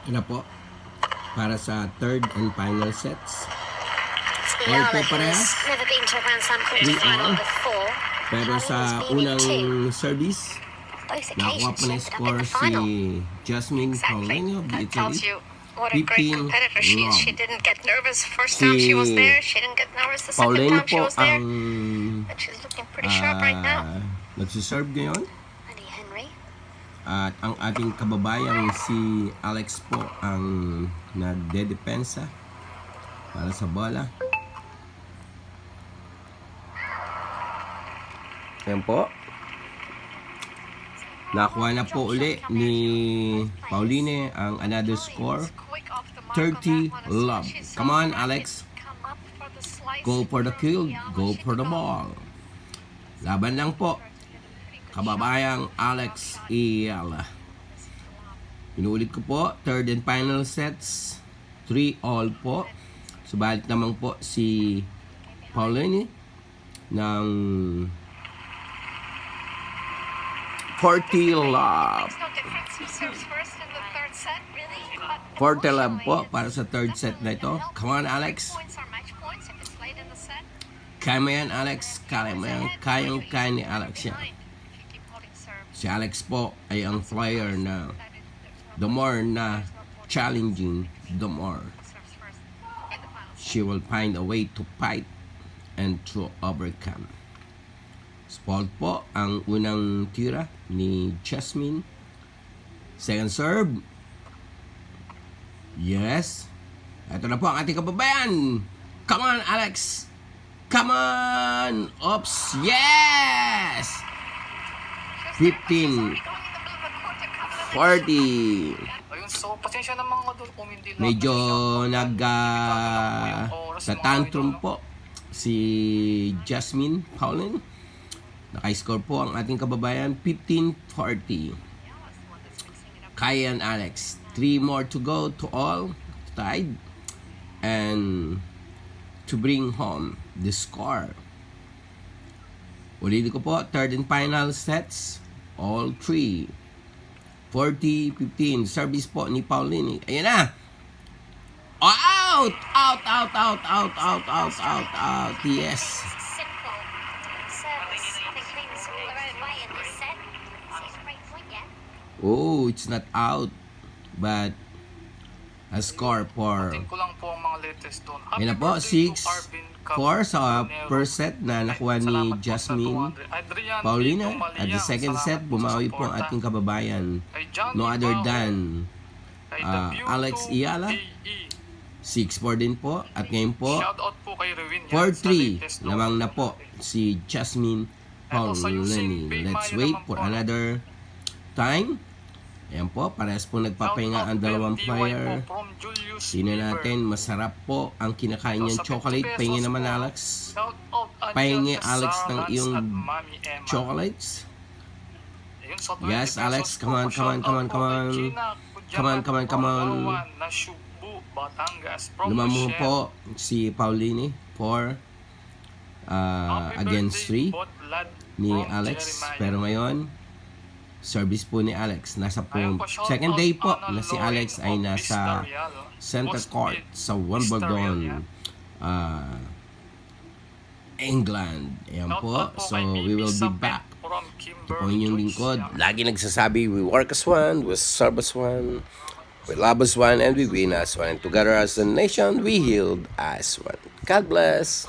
Ina po, para sa third and final sets. All Yala, po who's parehas. never been to a Grand Slam 3 quarterfinal all. before. Pero Pauline sa has been in unang two. service, Both nakuha occasions po na she ended up in score the si final. Jasmine Exactly. Paulino of That tells Italy. you what a great 15 competitor she is. She love. didn't get nervous first Si time she was there. She didn't get nervous the second Paulino time she po was there. ang But she's looking pretty sharp right now. nagsiserve ngayon. Annie Henry. At ang ating kababayang si Alex po ang nagdedepensa para sa bola. Ayan po. Nakuha na po uli ni Pauline ang another score. 30 love. Come on, Alex. Go for the kill. Go for the ball. Laban lang po. Kababayang Alex Iyala. Inuulit ko po, third and final sets, 3 all po. Subalit naman po si Pauline ng 40 love. 40 love po para sa third set na ito. Come on, Alex. Kaya mo yan, Alex. Kaya mo yan. Kayang-kaya ni Alex yan. Si Alex po ay ang player na the more na challenging, the more she will find a way to fight and to overcome. Spoiled po ang unang tira ni Jasmine. Second serve. Yes. Ito na po ang ating kababayan. Come on, Alex. Come on. Oops. Yes. 15. 40. Ayun, so pasensya na mga idol kung hindi lang Medyo sa tantrum po si Jasmine Pauline. Naka-score po ang ating kababayan 15-40. Kaya and Alex, 3 more to go to all tied and to bring home the score. Ulitin ko po, third and final sets, all 3. 40-15. Service po ni Pauline. Ayan na. Out! Out, out, out, out, out, out, out, out. Yes. Simple service. I think things all the right way in this set. Seems a great point, yeah. Oh, it's not out. But a score for... Tingin ko lang po ang mga latest doon. Ayan na po, 6-4 sa first set na nakuha ni Jasmine Paulina. At the second set, bumawi po ang ating kababayan. No other than Alex Iyala. 6-4 din po. At ngayon po, 4-3 lamang na po si Jasmine Paulini. Let's wait for another time. Ayan po, parehas po nagpapahinga ang dalawang player. Tingnan natin, masarap po ang kinakain niyang chocolate. Pahingi naman, Alex. Pahingi, Alex, ng iyong chocolates. Yes, Alex, come on, come on, come on, come on. Come on, come on, come on. Lumamuho po si Pauline for against 3 ni Alex. Pero ngayon, service po ni Alex. Nasa po, second day po na si Alex ay nasa center court sa Wimbledon, England. Ayan po. So, we will be back. Ito po inyong lingkod. Lagi nagsasabi, we work as one, we serve as one, we love as one, and we win as one. And together as a nation, we healed as one. God bless.